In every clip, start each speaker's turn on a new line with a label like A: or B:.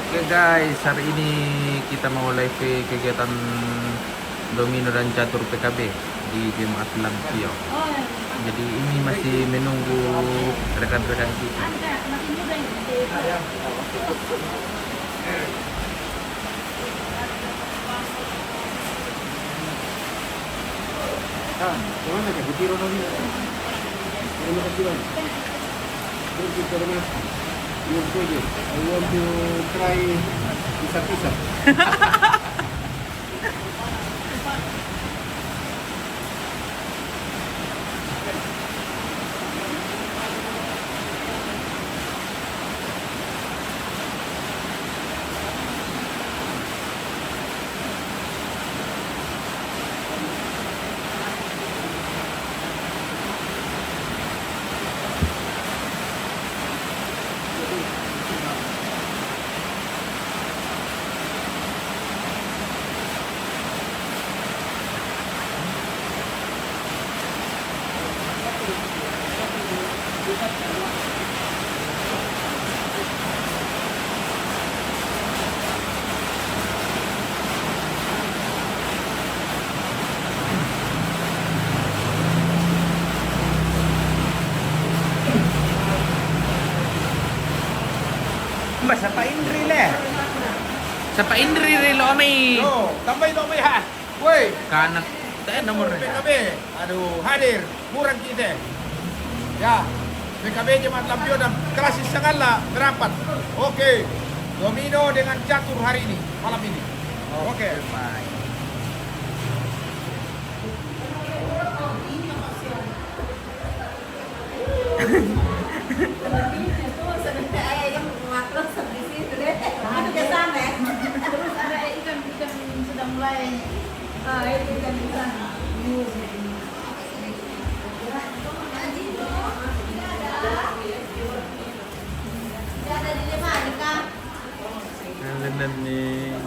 A: Oke guys, hari ini kita mau live kegiatan domino dan catur PKB di Jemaat Lampio. Jadi ini masih menunggu rekan-rekan kita.
B: Gimana kan? Butiro na rin. Terima kasih bang. Thank you very much. Your project. I want to try pisa-pisa.
A: Mbak, siapa Indri le? Siapa Indri lo Omi?
B: No, tambay lo may ha. Woi,
A: Kanak, tayo nomornya.
B: PKB. Aduh, hadir. Kurang kita. Ya, PKB Jemaat Lampio dan Klasis Sangala merapat. Oke. Domino dengan catur hari ini, malam ini. Oke.
A: Bye.
C: Terus ada ikan sudah mulai itu ikan di sana.
A: Nandun nih.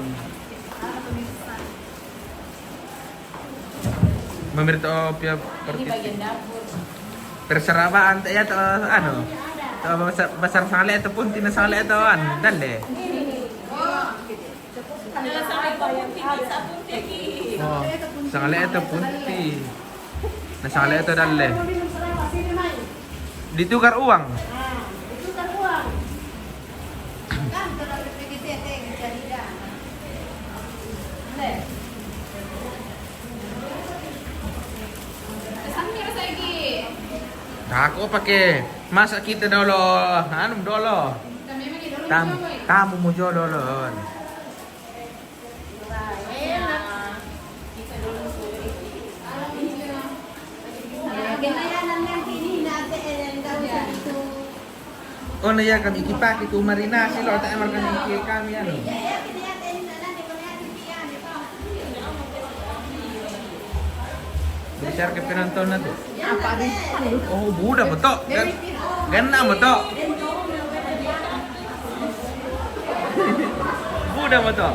A: Memirta opia
C: Ini bagian dapur.
A: perserabaan ya to ano. Besar sale itu pun tina sale itu an dalle.
C: Adalah sampai sabun tinggi.
A: Oh, sale itu punti. Nah sale itu dalle. Ditukar uang. Aku pakai masa kita dulu, anu dulu. Tamu mau jual dulu. Oh nah ya kami pakai tu marinasi loh, tak emang kami anu. Besar ke penonton na tuh.
C: Apa ada?
A: Oh, budak betul. Gana betul. Budak betul.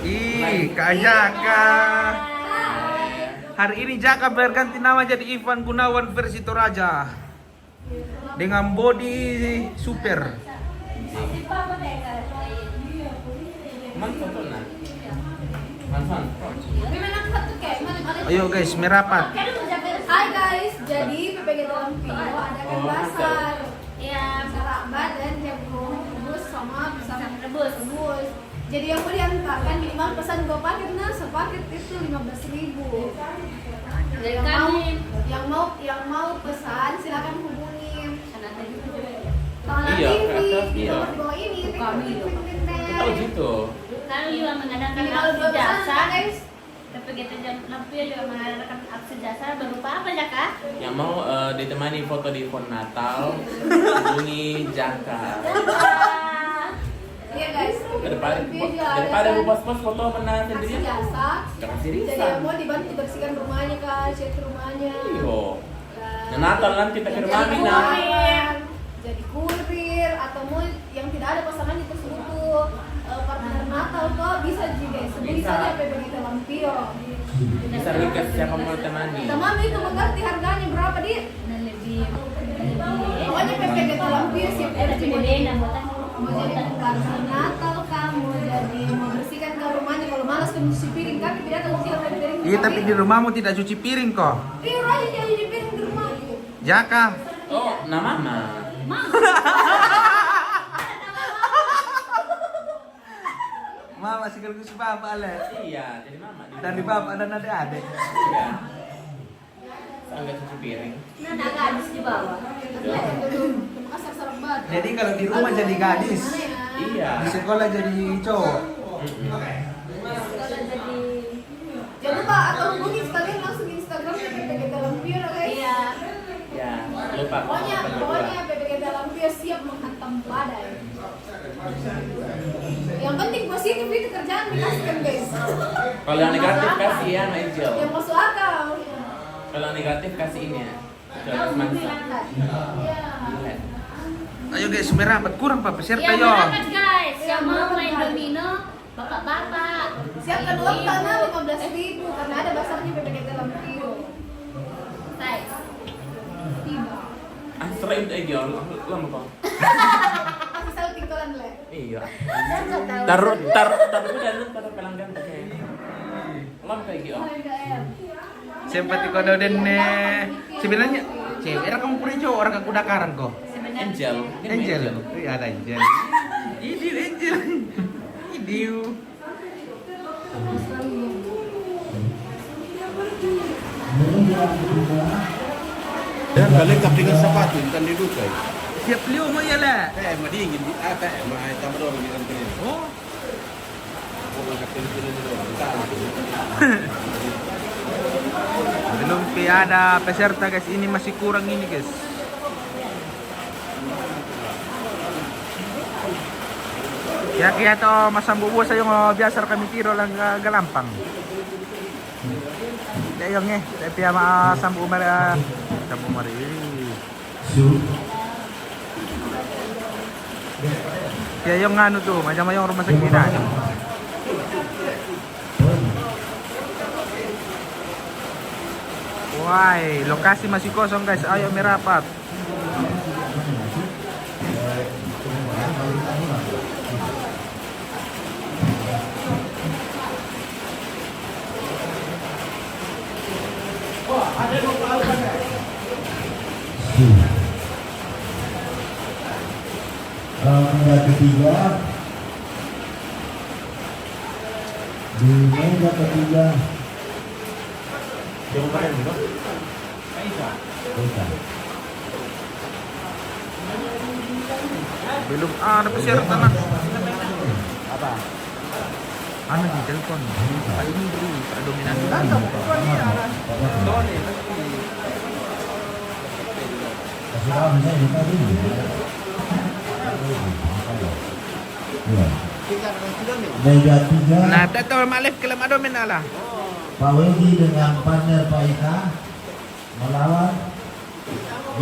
A: Ih, Kak Jaka. Hari ini Jaka berganti nama jadi Ivan Gunawan versi Toraja. Dengan body super. Ayo guys, merapat.
C: Hai guys, jadi PPG Lampio adakan pasar. Ya, sarabat dan jagung rebus sama rebus. Jadi yang mau diantarkan minimal pesan 2 paket, nah sepaket itu 15.000. Yang mau pesan silakan hubungi. Kalau nanti di bawah ini
D: Tahu gitu.
E: Kami juga mengadakan aksi jasa, guys. PPG Lampio juga mengadakan aksi jasa berupa apa Jaka?
D: Yang mau ditemani foto di pohon Natal, hubungi Jaka.
C: Iya guys.
D: Daripada lu pos-pos foto menang
C: Aksi
D: sendiri.
C: jasa.
D: Kasih
C: Jadi yang mau dibantu bersihkan rumahnya kak, cat rumahnya.
D: Iyo. Nah, Natal nanti kita ke rumah Mina.
C: Jadi kurir atau mau yang tidak ada pasangan itu butuh partner Natal kok bisa juga sebeli
D: Bisa.
C: saja PPG Lampio.
D: Bisa request siapa mau temani.
C: Teman itu mengerti harganya berapa dia?
E: Dan lebih
C: Pokoknya PPG Lampir siap
E: Ada
C: jadi
E: beda buatan.
C: mau jadi kartu Natal kamu jadi mau bersihkan ke rumahnya kalau malas kan cuci piring kan tidak tahu sih apa piring.
A: Iya, tapi di rumahmu tidak cuci piring kok.
C: Iya, aja jadi di piring di rumah.
A: Jaka.
D: Oh, nama mama.
A: Mama sekaligus bapak le.
D: Iya, jadi mama.
A: Dari bapak dan adik-adik.
D: Iya. Sangat cuci piring.
E: Nah, ada gadis di bawah.
C: Makassar serem banget.
A: Jadi kalau di rumah jadi gadis,
D: Iya.
A: di sekolah jadi cowok.
E: Kalau jadi
C: Jangan lupa atau hubungi sekalian langsung Instagram PPG Lampir, guys.
E: iya.
D: Ya, lupa.
C: Pokoknya PPG Lampir siap menghantam badai. Yang penting positif itu kerjaan dikasihkan, guys.
D: Kalau yang negatif kasih ya, Angel.
C: Yang masuk akal.
D: Kalau yang negatif kasih ini ya. Coba
E: Tahu
D: mansa.
E: menghilangkan.
C: Iya.
D: Gila.
A: Ayo guys, merapat kurang pak peserta
E: Yang
A: yo.
E: berangkat guys, yang mau main domino, bapak-bapak.
C: Siapkan uang tanah 15.000 karena ada basarnya PPG Lampir.
E: Guys,
C: Tiba.
D: Asrain Angel, lama kok.
C: Asal tinggalan le.
D: Iya.
E: jangan tahu.
D: Taruh taruh pelanggan pakai. Lama kayak gitu.
A: Simpati kodo dene. Sebenarnya cewek era kamu punya cowok orang aku dakaran kok.
D: Angel.
A: Angel. Iya ada Angel. Idiu Angel. Idiu.
F: Ya, lengkap dengan sepatu, bukan didukai.
A: Siap liu mo ya lah.
F: Mau dingin, mau tambah doang di kantor ini.
A: Oh.
F: Mau angkat pilih doang,
A: Belum ada peserta guys, ini masih kurang ini guys. Kaya to masang bubu sa yung biasa kami tiro lang galampang. Dayong tapi sambu mari. Kaya yung ano to, macam yung rumah sakit na. Why, lokasi masih kosong guys. Ayo merapat.
G: Ronde ketiga di meja ketiga
A: Belum ada peserta nak. Apa? Ano di telepon? Pak ini beri Pak dominan dulu.
G: kasih tahu saya di tadi. Ya. Meja tiga
A: Nah, tahu malif kelam domin ala.
G: Pak Wedi dengan partner Pak Ika melawan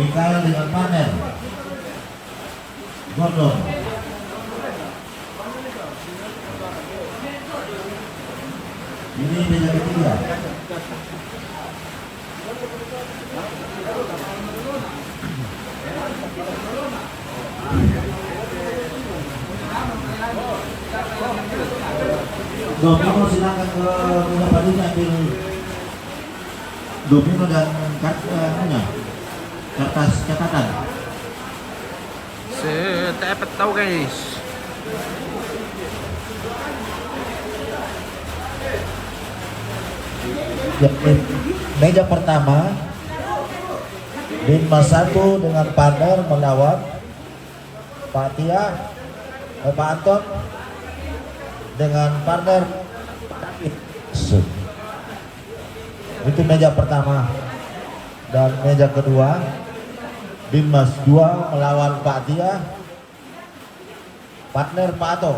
G: Mikael dengan partner Gordon. Ini meja ketiga. Domino silakan ke meja panitia ambil domino dan kertas catatan.
A: Saya tahu guys.
G: Meja pertama Binmas 1 dengan partner melawan Pak Tia, Pak Anton dengan partner itu meja pertama. Dan meja kedua Binmas 2 melawan Pak Tia, partner Pak Ato.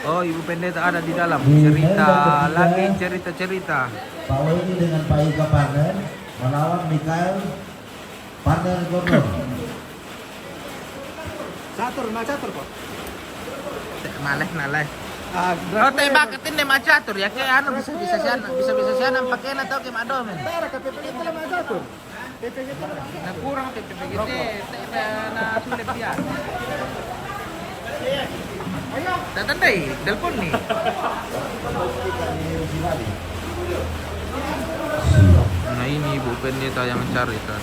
A: Oh, Ibu Pendeta ada di dalam.
G: Di
A: Cerita
G: meja
A: lagi
G: ketiga.
A: cerita.
G: Pak Wedi dengan Pak Ika partner melawan Mikael, partner Gordon.
F: Catur kok.
A: Maleh naleh. Oh, teh baketin deh macatur ya kayak anu bisa sianan pakai atau kayak madomen.
F: Tara KPP itu lama catur.
A: Na kurang PPGT, na sulit yan. Tatandai, telepon nih. Nah ini bukan dia yang mencari kan.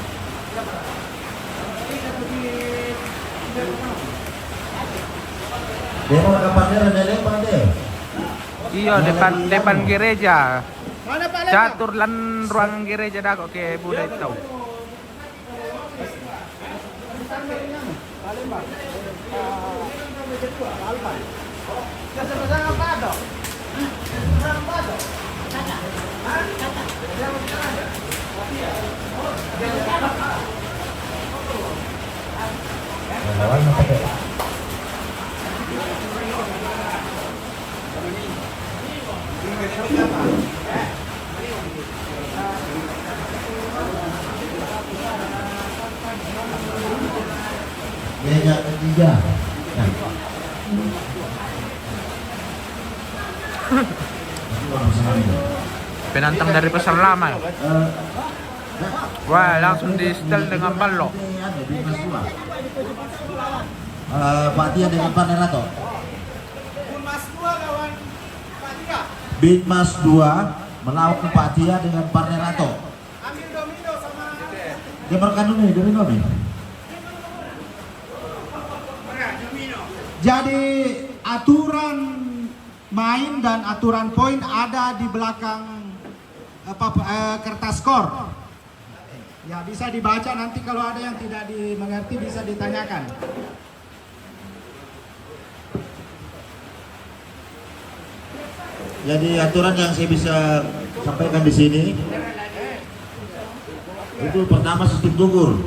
G: Demo kapannya ada pandai.
A: Iya depan gereja.
B: Mana Pak Lembang?
A: Catur lan ruangan gereja dah kok ke budaya tahu.
G: Lawan apa deh? Meja ketiga. Nah.
A: Penantang dari pasar lama. Wah langsung di setel dengan balok.
G: Pak Tia dengan Pak Nerato.
B: Mas 2 lawan Pak Tia.
G: Bitmas 2 melawan Pak Tia dengan Pak Nerato.
B: Ambil domino sama
G: Dia berkandung nih, domino nih.
H: Jadi aturan main dan aturan poin ada di belakang kertas skor. Ya bisa dibaca, nanti kalau ada yang tidak dimengerti bisa ditanyakan.
G: Jadi aturan yang saya bisa sampaikan di sini itu pertama sistem gugur,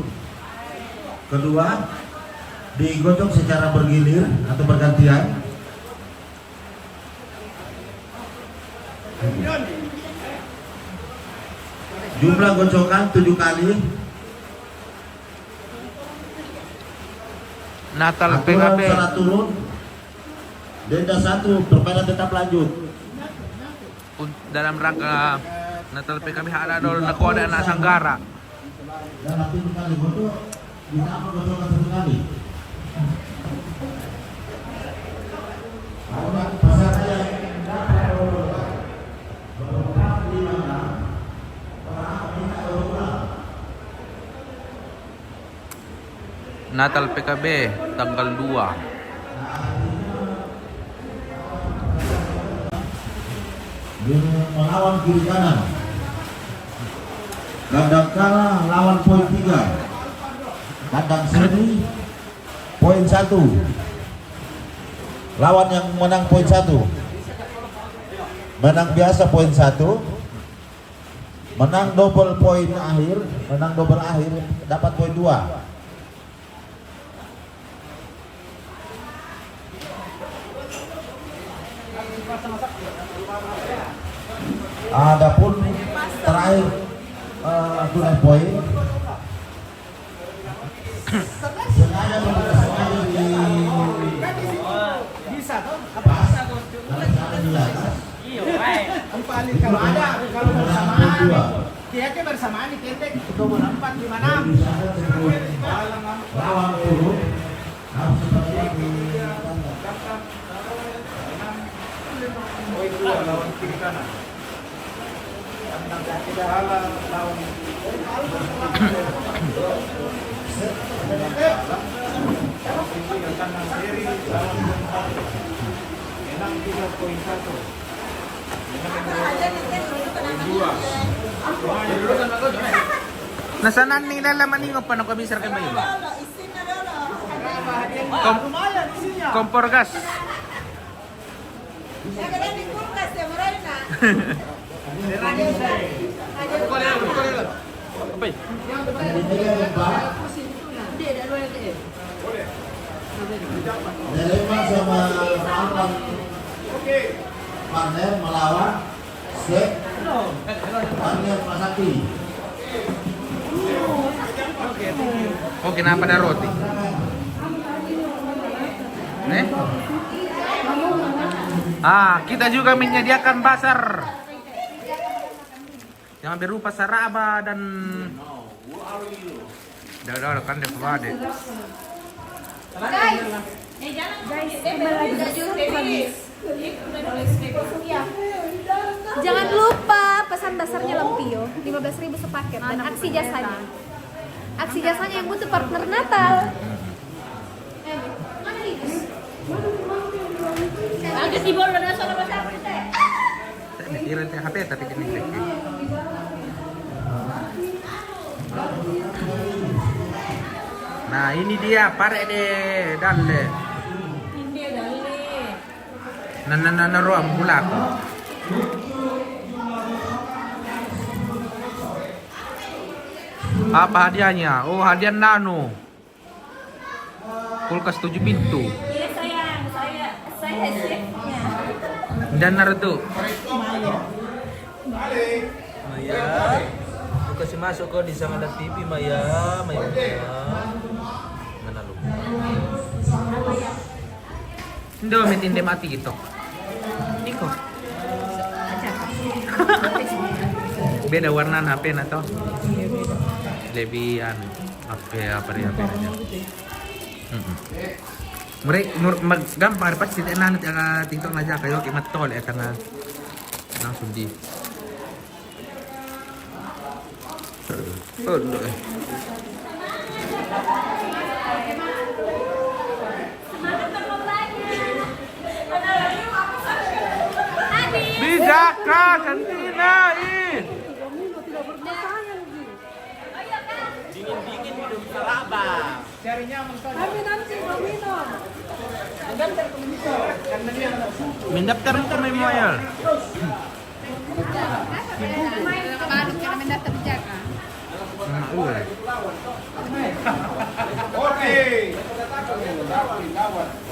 G: kedua digocok secara bergilir atau bergantian, jumlah gocokan 7 kali,
A: Natal
G: aturan
A: PKB.
G: syarat turun, denda 1, permainan tetap lanjut.
A: Dalam rangka Natal PKB ada dol ada anak sanggara.
G: Dan nanti kali gocok ditambah gocokan 1 kali.
A: Natal PKB tanggal 2.
G: Dia melawan kiri kanan. Kandang kalah lawan poin 3. Kandang sini poin 1. Lawan yang menang poin 1. Menang biasa poin 1. Menang double poin akhir, menang double akhir dapat poin 2. Adapun terakhir aturan poin sengaja di
H: Bisa toh?
B: Paling kalau ada kalau bersamaan kita bersamaan di ketek 24 56
G: lawan turun harus
B: poin 2 lawan kiri kanan. Kalah lawan kanan seri lawan menang 3.1.
A: Nasanan nila laman ningo pa nung kabisar kay Mayo.
B: Lumayan isinya.
A: Kompor gas.
G: Dilema sama Alvan partner melawan Sek partner Pasaki.
A: Oh, kenapa ada roti? Kita juga menyediakan basar yang berupa saraba dan Udah kan deh deh.
C: Guys, jangan lupa pesan dasarnya Lampio 15.000 sepaket dan aksi jasanya. Aksi jasanya yang butuh partner Natal. Mana Linus?
E: Agus di bawah ada soal apa sih?
A: Iran teh HP tapi kini. Nah ini dia pare deh dalle.
E: Ini dalle.
A: Nana ruang pula aku. Apa hadiahnya? Oh hadiah nano. Kulkas 7 pintu.
E: Iya sayang, saya chefnya.
A: Dan Naruto.
I: Maya, lu kasih masuk kok di Sangadat TV Maya. Mana lu?
A: Ndo metin dia mati gitu. Niko. Beda warna HP na to. Lebih apa dia aja. Mereka gampang pasti nanti TikTok aja kayak kimat tol ya tengah langsung di. Bisa kah kantinain?
D: Dingin minum Starbucks.
A: Mendaftar ke Memorial.
B: Oke.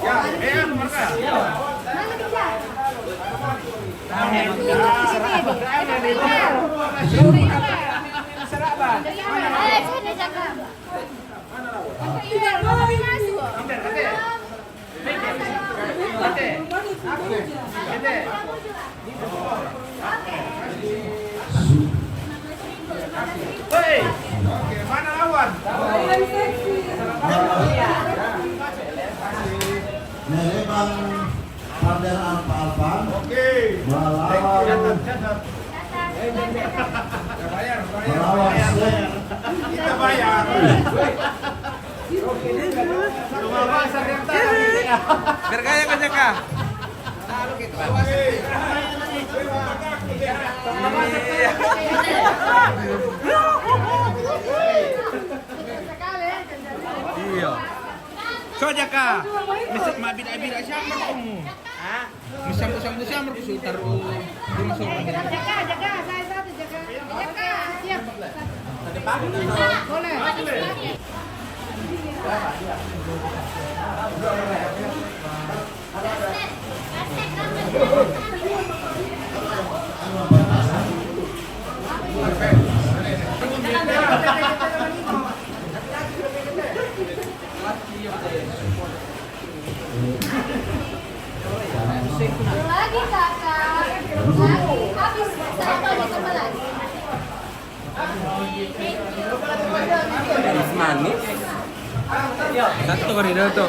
B: Ya, mereka.
C: Mana bisa? Sana jaga. Tidak mau masuk.
B: Hei. Oke, mana lawan?
G: Neremang Partner Alfa
B: Oke.
G: melawan
B: Bayar.
G: Sleng.
B: Kita bayar.
A: Bergaya ke Jaka. Iya. So Jaka. Misal mabida-bida siapa kamu? Hah? Misal-misal siapa aku sutar rumah sopan.
C: Jaga, saya satu jaga. Jaga, siap. Boleh. Lagi kakak. Lagi. Habis. Sama ditambah lagi.
D: Manis.
A: Satu kali dah tu.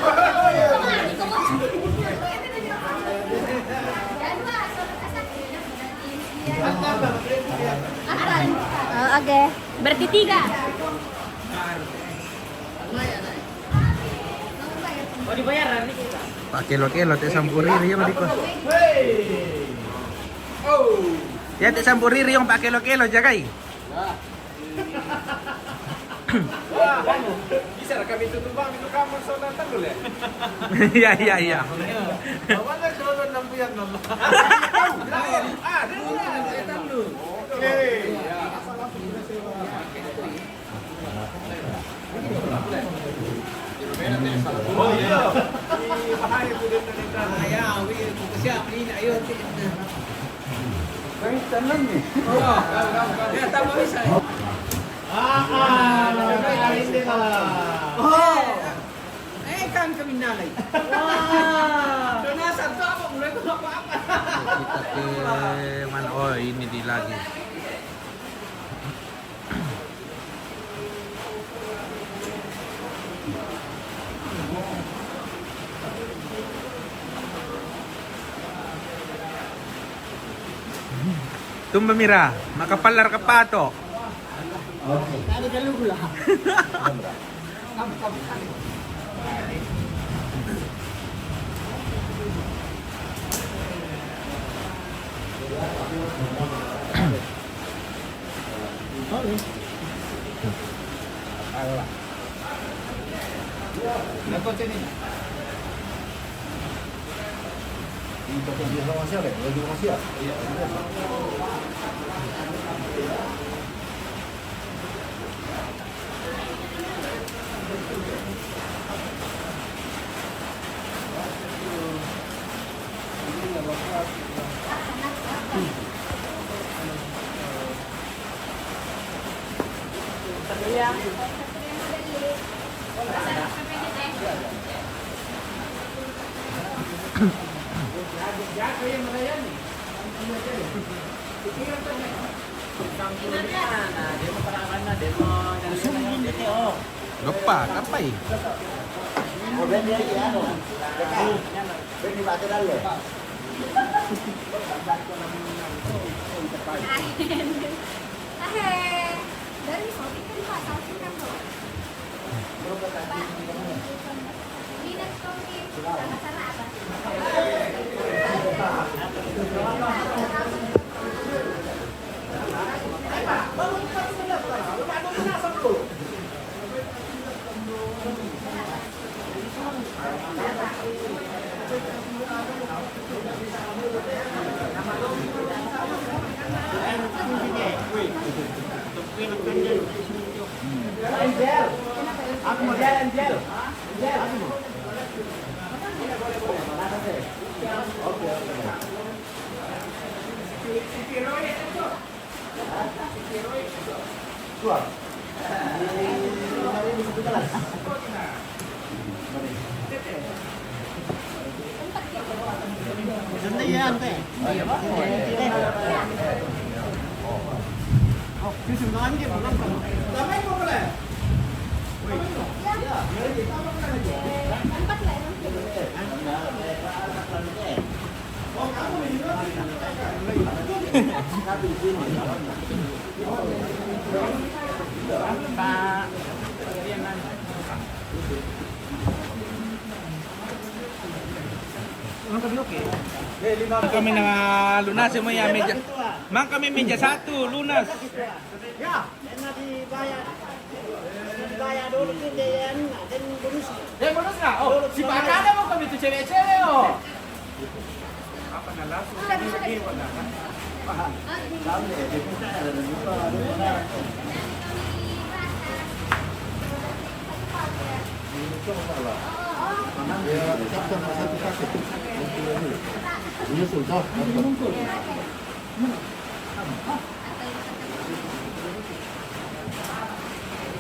C: Oke.
E: Berarti 3.
D: Oh dibayaran nih.
A: Pak kilo-kilo teh sampuriri ya Madiko. Ya teh sampuriri yang pak kilo-kilo jagai.
B: Bisa kami tutup bang itu kamar so datang dulu ya.
A: Iya.
B: Mana kalau nampian nama. Oke. Oh iya. Bahaya tu dia nak. Ya, awi siap ni ayo. Kami tenang ni. Oh, ya tak mau bisa. Hindi ka lang. Oh! Kan kami nalay. Wow! So nasa to ako, mulai ko na apa.
A: Kita ke mana? Oh ini di lagi. Tumba mira, makapalar ka pa to. Lupa, apa ya?
C: Dari Shopee kan Pak, Shopee kan Pak. Minat Shopee, sana-sana apa?
H: Aku mau jalan gel.
C: Empat lah emang.
A: Kami na lunas mo ya meja. Mang kami meja 1 lunas.
H: Ya, enak dibayar dulu dan bonus.
B: Bonus nggak? Oh, si Pak ada mau kami itu cewek-cewek oh.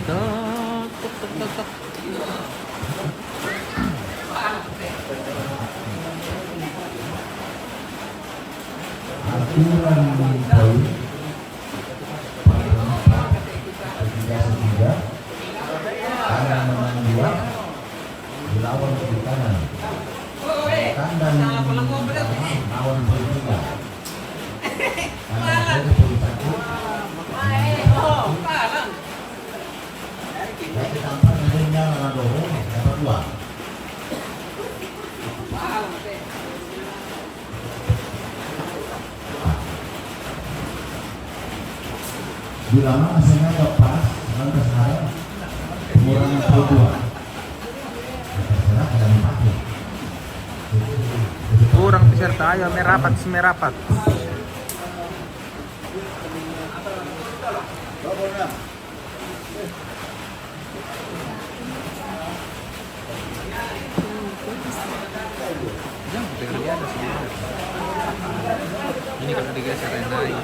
A: Tok.
G: Aturan poin ketiga karena menang 2 dilawan kiri kanan kandang lawan bertiga karena dari poin 1 dari tampak adanya Radoro dapat 2. Bila mana hasilnya lepas, lantas ada pengurangan poin 2. Terserah ada dipakai.
A: Kurang peserta ayo merapat. Ini kalau digeser naik.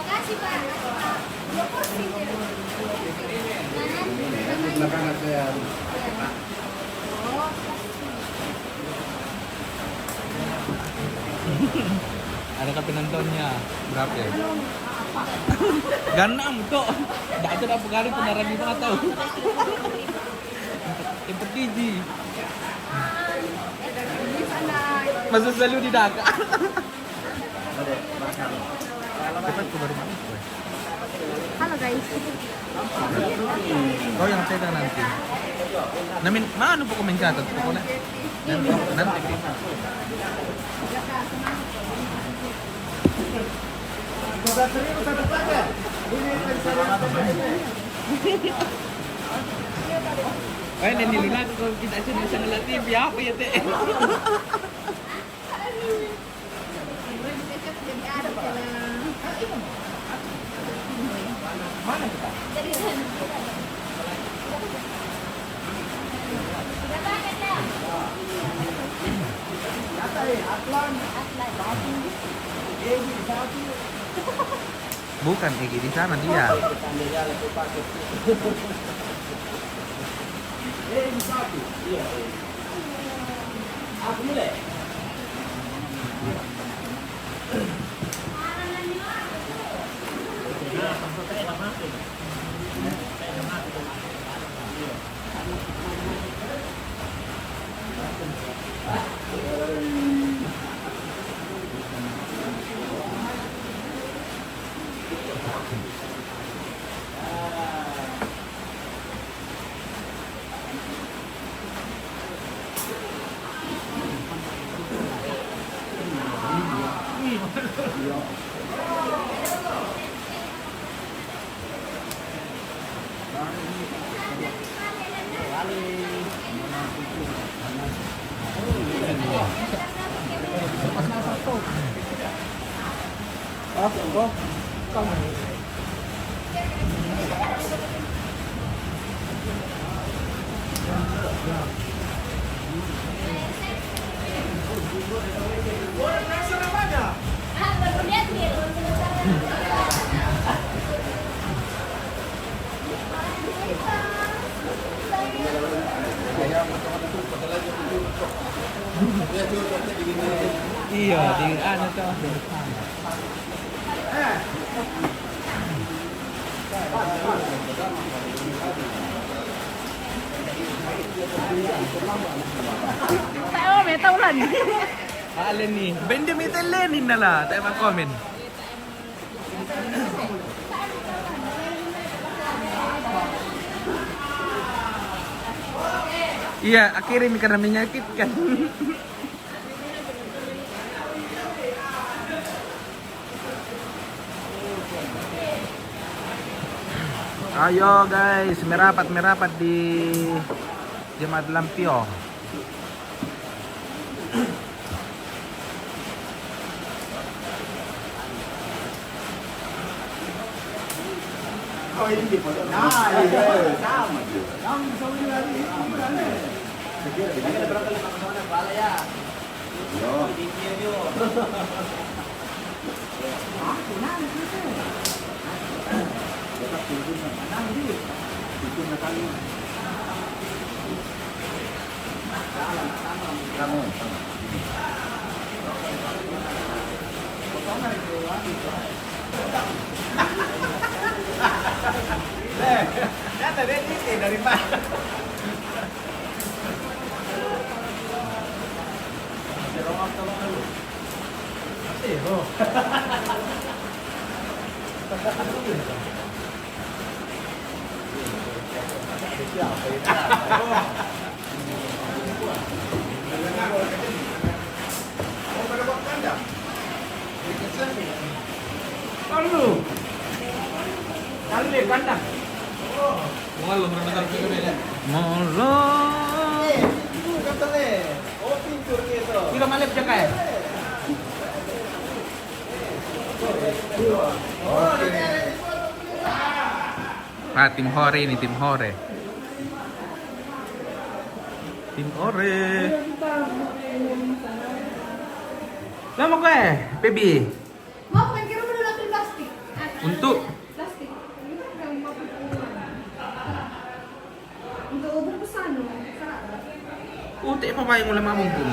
C: Makasih Pak.
F: belakangan saya.
D: Ada penontonnya berapa ya? Ganam tuh. Enggak ada berapa kali penaran di mana tahu. Yang pertiji. Masuk selalu di Dhaka.
A: Cepat ke baru mana?
C: Halo guys.
A: Kau yang pegang nanti. Namin, mana po komen catat pokoknya. Nanti.
D: Ay, nanililag ko kita siya sa TV apa ya teh?
A: Bukan Egi di sana dia.
D: Iya, di anu tuh.
C: Tahu me tahu lah nih.
D: Alin nih.
A: Benjamin Lenin na lah, tayo mag-comment. Iya, akhirnya karena menyakitkan. Ayo guys, merapat di Jemaat Lampio.
F: Oh ini foto. Nah, sama. Kamu sama juga ini. Begini ada berapa kali sama bala ya? Yo. Yo. Nyata deh ini dari mana?
D: Kandang. Molo. Kira malip siya kaya?
A: Ah, tim Hore ini, tim Hore. Tim Hore. Lama gue, Baby.
C: Mau main kira udah lakuin plastik.
A: Untuk
C: Plastik.
A: mau main ulam mamung pun.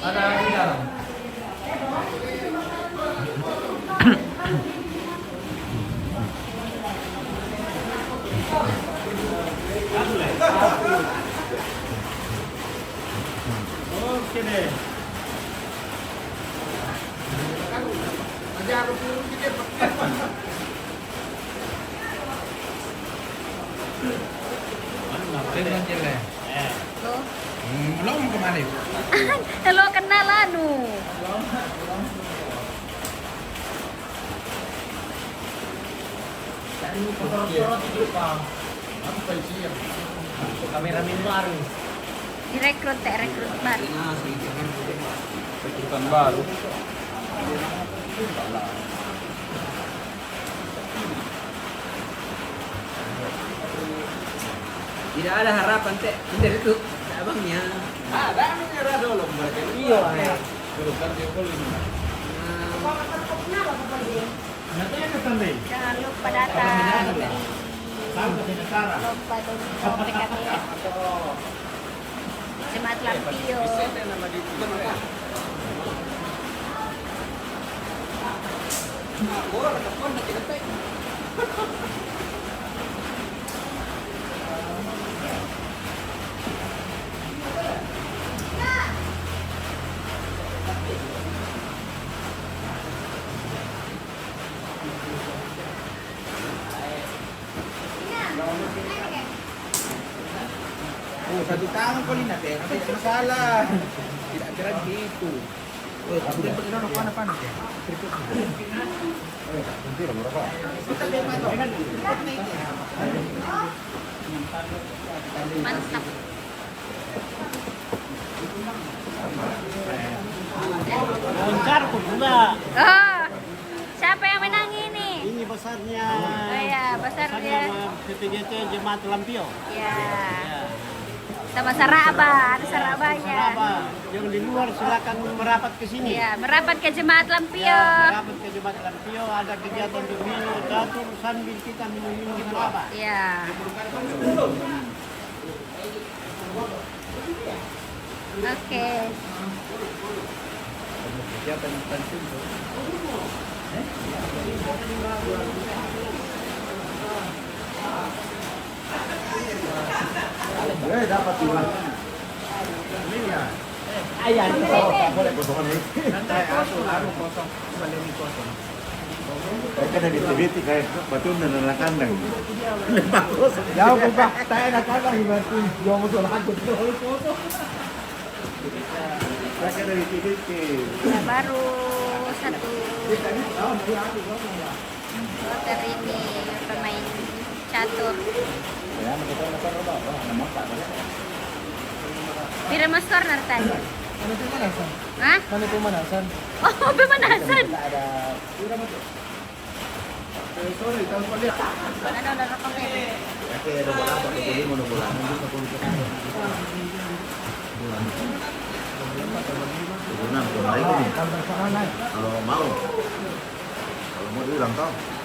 A: Ada di dalam.
B: Oke deh. Nanti aku turun dikit.
A: Dengan jelek. Lo mau kemana?
E: Hello, kenal anu.
I: Kameramen baru.
E: Direkrut baru.
A: Rekrutan baru.
I: Tidak ada harapan teh dari itu abangnya.
B: Ada menyerah dulu mereka.
I: Iya.
B: Dulu kan dia boleh.
E: Jangan lupa datang di lomba domino PKB Jemaat Lampio.
B: Oh, satu tangan kau Lina teh, tidak masalah. Tidak kira gitu. Oh, kamu dia pakai nono panas ya.
E: Mantap.
I: Loncar kok enggak.
E: Oh, siapa yang menang ini?
I: Ini besarnya.
E: Oh ya, besarnya.
I: PPGT Jemaat Lampio.
E: Ya. Sama Saraba, ada Sarabanya.
I: Saraba. Yang di luar silakan merapat ke sini.
E: Ya, merapat ke Jemaat Lampio.
I: Ya, merapat ke Jemaat Lampio, ada kegiatan domino, catur sambil kita minum-minum Saraba.
E: Ya. Oke.
F: Dapat juga.
I: Ayah,
F: Boleh potongan ini.
B: Anu kosong, balik ini kosong.
F: Kayak kan di TV kayak batu dan anak kandang.
H: Jauh Pak, saya nak kata ibarat jauh betul aku foto.
F: Kayak kan dari TV.
E: Ya, baru satu voter ini pemain catur.
F: Ya, kita apa? Nama Pak.
E: Pira mas corner tadi?
H: Mana pemanasan?
E: Hah?
H: Mana pemanasan?
E: Oh, pemanasan.
F: Ada
B: Sorry, tahu kau lihat.
E: Ada rekam ini.
F: kayak ada berapa ini mau bulan. Bulan lagi nih. Kalau mau diulang tahun.